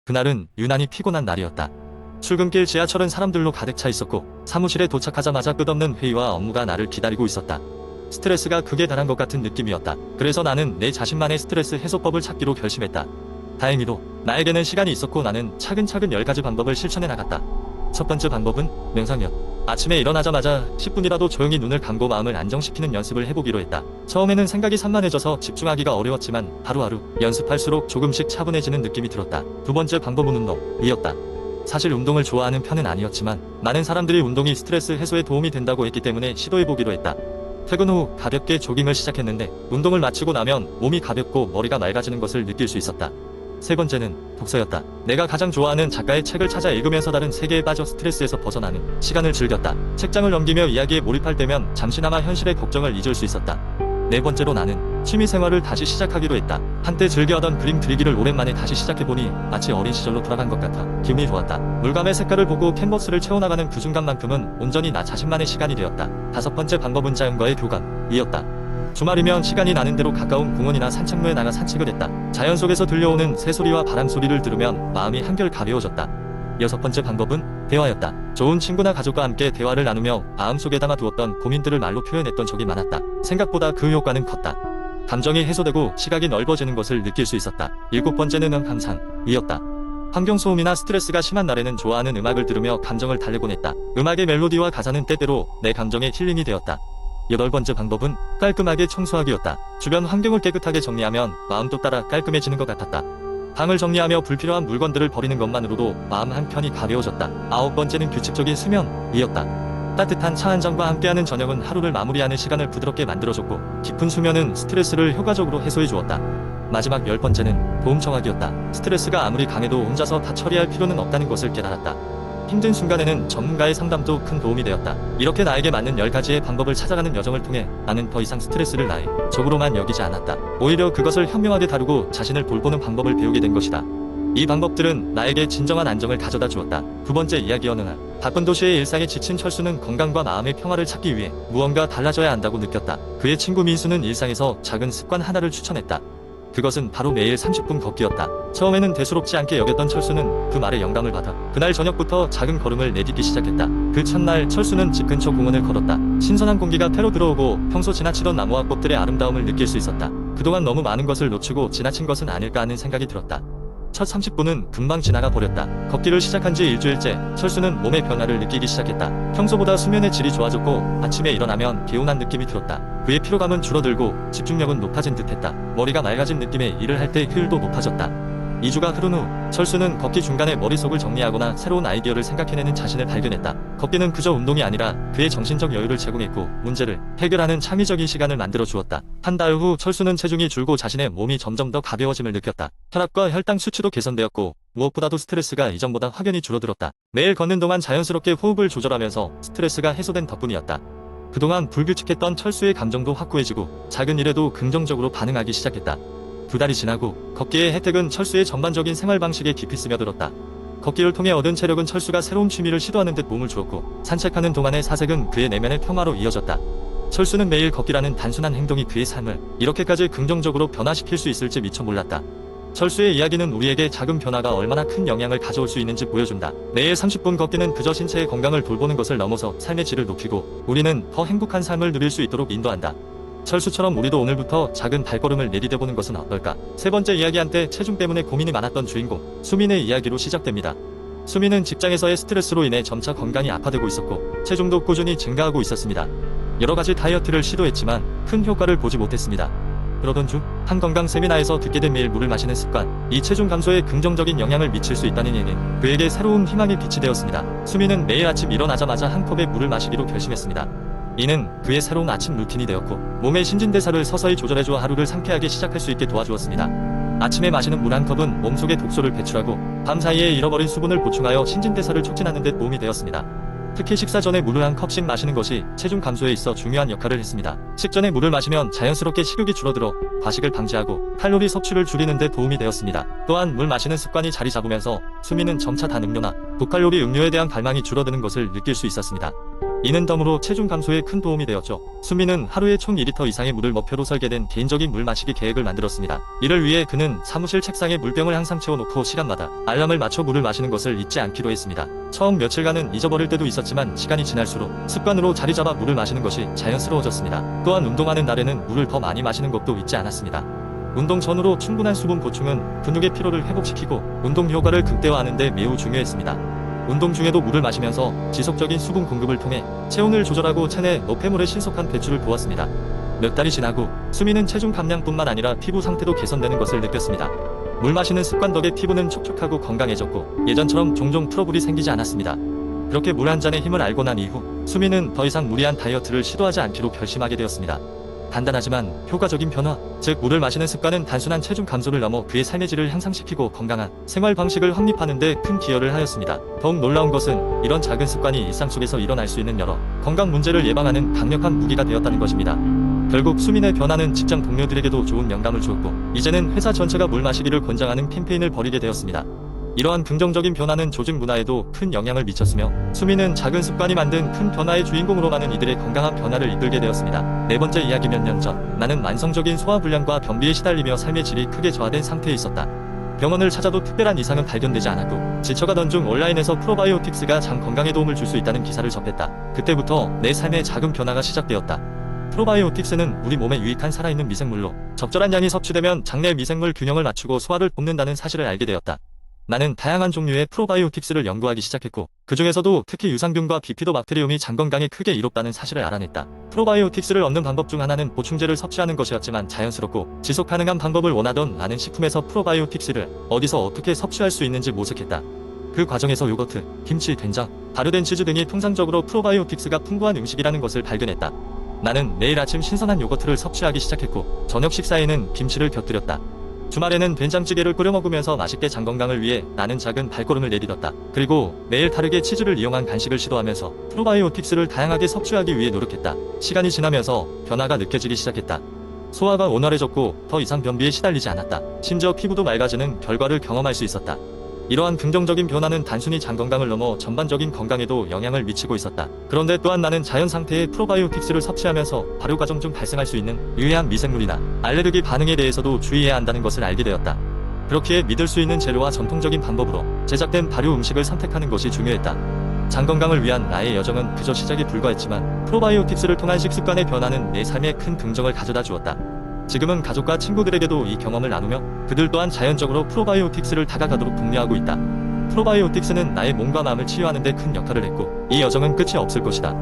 그날은 유난히 피곤한 날이었다. 출근길 지하철은 사람들로 가득 차 있었고 사무실에 도착하자마자 끝없는 회의와 업무가 나를 기다리고 있었다. 스트레스가 극에 달한 것 같은 느낌이었다. 그래서 나는 내 자신만의 스트레스 해소법을 찾기로 결심했다. 다행히도 나에게는 시간이 있었고 나는 차근차근 10가지 방법을 실천해 나갔다. 첫 번째 방법은 명상이었다. 아침에 일어나자마자 10분이라도 조용히 눈을 감고 마음을 안정시키는 연습을 해보기로 했다. 처음에는 생각이 산만해져서 집중하기가 어려웠지만 하루하루 연습할수록 조금씩 차분해지는 느낌이 들었다. 두 번째 방법은 운동이었다. 사실 운동을 좋아하는 편은 아니었지만 많은 사람들이 운동이 스트레스 해소에 도움이 된다고 했기 때문에 시도해보기로 했다. 퇴근 후 가볍게 조깅을 시작했는데 운동을 마치고 나면 몸이 가볍고 머리가 맑아지는 것을 느낄 수 있었다. 세 번째는 독서였다. 내가 가장 좋아하는 작가의 책을 찾아 읽으면서 다른 세계에 빠져 스트레스에서 벗어나는 시간을 즐겼다. 책장을 넘기며 이야기에 몰입할 때면 잠시나마 현실의 걱정을 잊을 수 있었다. 네 번째로 나는 취미생활을 다시 시작하기로 했다. 한때 즐겨하던 그림 그리기를 오랜만에 다시 시작해보니 마치 어린 시절로 돌아간 것 같아 기분이 좋았다. 물감의 색깔을 보고 캔버스를 채워나가는 그 순간만큼은 온전히 나 자신만의 시간이 되었다. 다섯 번째 방법은 자연과의 교감이었다. 주말이면 시간이 나는 대로 가까운 공원이나 산책로에 나가 산책을 했다. 자연 속에서 들려오는 새소리와 바람소리를 들으면 마음이 한결 가벼워졌다. 여섯 번째 방법은 대화였다. 좋은 친구나 가족과 함께 대화를 나누며 마음속에 담아두었던 고민들을 말로 표현했던 적이 많았다. 생각보다 그 효과는 컸다. 감정이 해소되고 시각이 넓어지는 것을 느낄 수 있었다. 일곱 번째는 감상이었다. 환경소음이나 스트레스가 심한 날에는 좋아하는 음악을 들으며 감정을 달래곤 했다. 음악의 멜로디와 가사는 때때로 내 감정의 힐링이 되었다. 여덟 번째 방법은 깔끔하게 청소하기였다. 주변 환경을 깨끗하게 정리하면 마음도 따라 깔끔해지는 것 같았다. 방을 정리하며 불필요한 물건들을 버리는 것만으로도 마음 한편이 가벼워졌다. 아홉 번째는 규칙적인 수면이었다. 따뜻한 차 한 잔과 함께하는 저녁은 하루를 마무리하는 시간을 부드럽게 만들어줬고 깊은 수면은 스트레스를 효과적으로 해소해주었다. 마지막 열 번째는 도움 청하기였다. 스트레스가 아무리 강해도 혼자서 다 처리할 필요는 없다는 것을 깨달았다. 힘든 순간에는 전문가의 상담도 큰 도움이 되었다. 이렇게 나에게 맞는 10가지의 방법을 찾아가는 여정을 통해 나는 더 이상 스트레스를 나의 적으로만 여기지 않았다. 오히려 그것을 현명하게 다루고 자신을 돌보는 방법을 배우게 된 것이다. 이 방법들은 나에게 진정한 안정을 가져다 주었다. 두 번째 이야기였느냐. 바쁜 도시의 일상에 지친 철수는 건강과 마음의 평화를 찾기 위해 무언가 달라져야 한다고 느꼈다. 그의 친구 민수는 일상에서 작은 습관 하나를 추천했다. 그것은 바로 매일 30분 걷기였다. 처음에는 대수롭지 않게 여겼던 철수는 그 말에 영감을 받아 그날 저녁부터 작은 걸음을 내딛기 시작했다. 그 첫날 철수는 집 근처 공원을 걸었다. 신선한 공기가 폐로 들어오고 평소 지나치던 나무와 꽃들의 아름다움을 느낄 수 있었다. 그동안 너무 많은 것을 놓치고 지나친 것은 아닐까 하는 생각이 들었다. 첫 30분은 금방 지나가 버렸다. 걷기를 시작한 지 일주일째 철수는 몸의 변화를 느끼기 시작했다. 평소보다 수면의 질이 좋아졌고 아침에 일어나면 개운한 느낌이 들었다. 그의 피로감은 줄어들고 집중력은 높아진 듯했다. 머리가 맑아진 느낌에 일을 할 때 효율도 높아졌다. 2주가 흐른 후 철수는 걷기 중간에 머릿속을 정리하거나 새로운 아이디어를 생각해내는 자신을 발견했다. 걷기는 그저 운동이 아니라 그의 정신적 여유를 제공했고 문제를 해결하는 창의적인 시간을 만들어 주었다. 한 달 후 철수는 체중이 줄고 자신의 몸이 점점 더 가벼워짐을 느꼈다. 혈압과 혈당 수치도 개선되었고 무엇보다도 스트레스가 이전보다 확연히 줄어들었다. 매일 걷는 동안 자연스럽게 호흡을 조절하면서 스트레스가 해소된 덕분이었다. 그동안 불규칙했던 철수의 감정도 확고해지고 작은 일에도 긍정적으로 반응하기 시작했다. 2달이 지나고 걷기의 혜택은 철수의 전반적인 생활 방식에 깊이 스며들었다. 걷기를 통해 얻은 체력은 철수가 새로운 취미를 시도하는 듯 몸을 주었고 산책하는 동안의 사색은 그의 내면의 평화로 이어졌다. 철수는 매일 걷기라는 단순한 행동이 그의 삶을 이렇게까지 긍정적으로 변화시킬 수 있을지 미처 몰랐다. 철수의 이야기는 우리에게 작은 변화가 얼마나 큰 영향을 가져올 수 있는지 보여준다. 매일 30분 걷기는 그저 신체의 건강을 돌보는 것을 넘어서 삶의 질을 높이고 우리는 더 행복한 삶을 누릴 수 있도록 인도한다. 철수처럼 우리도 오늘부터 작은 발걸음을 내디뎌보는 것은 어떨까? 세 번째 이야기. 한때 체중 때문에 고민이 많았던 주인공 수민의 이야기로 시작됩니다. 수민은 직장에서의 스트레스로 인해 점차 건강이 악화되고 있었고 체중도 꾸준히 증가하고 있었습니다. 여러가지 다이어트를 시도했지만 큰 효과를 보지 못했습니다. 그러던 중 한 건강 세미나에서 듣게 된 매일 물을 마시는 습관, 이 체중 감소에 긍정적인 영향을 미칠 수 있다는 얘기는 그에게 새로운 희망의 빛이 되었습니다. 수민은 매일 아침 일어나자마자 한 컵의 물을 마시기로 결심했습니다. 이는 그의 새로운 아침 루틴이 되었고 몸의 신진대사를 서서히 조절해줘 하루를 상쾌하게 시작할 수 있게 도와주었습니다. 아침에 마시는 물 한 컵은 몸속에 독소를 배출하고 밤 사이에 잃어버린 수분을 보충하여 신진대사를 촉진하는 데 도움이 되었습니다. 특히 식사 전에 물을 한 컵씩 마시는 것이 체중 감소에 있어 중요한 역할을 했습니다. 식전에 물을 마시면 자연스럽게 식욕이 줄어들어 과식을 방지하고 칼로리 섭취를 줄이는 데 도움이 되었습니다. 또한 물 마시는 습관이 자리 잡으면서 수민은 점차 단 음료나 고칼로리 음료에 대한 갈망이 줄어드는 것을 느낄 수 있었습니다. 이는 덤으로 체중 감소에 큰 도움이 되었죠. 수미는 하루에 총 2리터 이상의 물을 목표로 설계된 개인적인 물 마시기 계획을 만들었습니다. 이를 위해 그는 사무실 책상에 물병을 항상 채워놓고 시간마다 알람을 맞춰 물을 마시는 것을 잊지 않기로 했습니다. 처음 며칠간은 잊어버릴 때도 있었지만 시간이 지날수록 습관으로 자리 잡아 물을 마시는 것이 자연스러워졌습니다. 또한 운동하는 날에는 물을 더 많이 마시는 것도 잊지 않았습니다. 운동 전후로 충분한 수분 보충은 근육의 피로를 회복시키고 운동 효과를 극대화하는 데 매우 중요했습니다. 운동 중에도 물을 마시면서 지속적인 수분 공급을 통해 체온을 조절하고 체내 노폐물의 신속한 배출을 도왔습니다. 몇 달이 지나고 수미는 체중 감량뿐만 아니라 피부 상태도 개선되는 것을 느꼈습니다. 물 마시는 습관 덕에 피부는 촉촉하고 건강해졌고 예전처럼 종종 트러블이 생기지 않았습니다. 그렇게 물 한 잔의 힘을 알고 난 이후 수미는 더 이상 무리한 다이어트를 시도하지 않기로 결심하게 되었습니다. 간단하지만 효과적인 변화, 즉 물을 마시는 습관은 단순한 체중 감소를 넘어 그의 삶의 질을 향상시키고 건강한 생활 방식을 확립하는 데 큰 기여를 하였습니다. 더욱 놀라운 것은 이런 작은 습관이 일상 속에서 일어날 수 있는 여러 건강 문제를 예방하는 강력한 무기가 되었다는 것입니다. 결국 수민의 변화는 직장 동료들에게도 좋은 영감을 주었고 이제는 회사 전체가 물 마시기를 권장하는 캠페인을 벌이게 되었습니다. 이러한 긍정적인 변화는 조직 문화에도 큰 영향을 미쳤으며 수미는 작은 습관이 만든 큰 변화의 주인공으로 많은 이들의 건강한 변화를 이끌게 되었습니다. 네 번째 이야기. 몇 년 전 나는 만성적인 소화불량과 변비에 시달리며 삶의 질이 크게 저하된 상태에 있었다. 병원을 찾아도 특별한 이상은 발견되지 않았고 지쳐가던 중 온라인에서 프로바이오틱스가 장 건강에 도움을 줄 수 있다는 기사를 접했다. 그때부터 내 삶에 작은 변화가 시작되었다. 프로바이오틱스는 우리 몸에 유익한 살아있는 미생물로 적절한 양이 섭취되면 장내 미생물 균형을 맞추고 소화를 돕는다는 사실을 알게 되었다. 나는 다양한 종류의 프로바이오틱스를 연구하기 시작했고 그 중에서도 특히 유산균과 비피도박테리움이 장 건강에 크게 이롭다는 사실을 알아냈다. 프로바이오틱스를 얻는 방법 중 하나는 보충제를 섭취하는 것이었지만 자연스럽고 지속 가능한 방법을 원하던 나는 식품에서 프로바이오틱스를 어디서 어떻게 섭취할 수 있는지 모색했다. 그 과정에서 요거트, 김치, 된장, 발효된 치즈 등이 통상적으로 프로바이오틱스가 풍부한 음식이라는 것을 발견했다. 나는 매일 아침 신선한 요거트를 섭취하기 시작했고 저녁 식사에는 김치를 곁들였다. 주말에는 된장찌개를 끓여 먹으면서 맛있게 장 건강을 위해 나는 작은 발걸음을 내딛었다. 그리고 매일 다르게 치즈를 이용한 간식을 시도하면서 프로바이오틱스를 다양하게 섭취하기 위해 노력했다. 시간이 지나면서 변화가 느껴지기 시작했다. 소화가 원활해졌고 더 이상 변비에 시달리지 않았다. 심지어 피부도 맑아지는 결과를 경험할 수 있었다. 이러한 긍정적인 변화는 단순히 장 건강을 넘어 전반적인 건강에도 영향을 미치고 있었다. 그런데 또한 나는 자연 상태의 프로바이오틱스를 섭취하면서 발효 과정 중 발생할 수 있는 유해한 미생물이나 알레르기 반응에 대해서도 주의해야 한다는 것을 알게 되었다. 그렇기에 믿을 수 있는 재료와 전통적인 방법으로 제작된 발효 음식을 선택하는 것이 중요했다. 장 건강을 위한 나의 여정은 그저 시작에 불과했지만 프로바이오틱스를 통한 식습관의 변화는 내 삶에 큰 긍정을 가져다 주었다. 지금은 가족과 친구들에게도 이 경험을 나누며 그들 또한 자연적으로 프로바이오틱스를 다가가도록 독려하고 있다. 프로바이오틱스는 나의 몸과 마음을 치유하는 데 큰 역할을 했고 이 여정은 끝이 없을 것이다.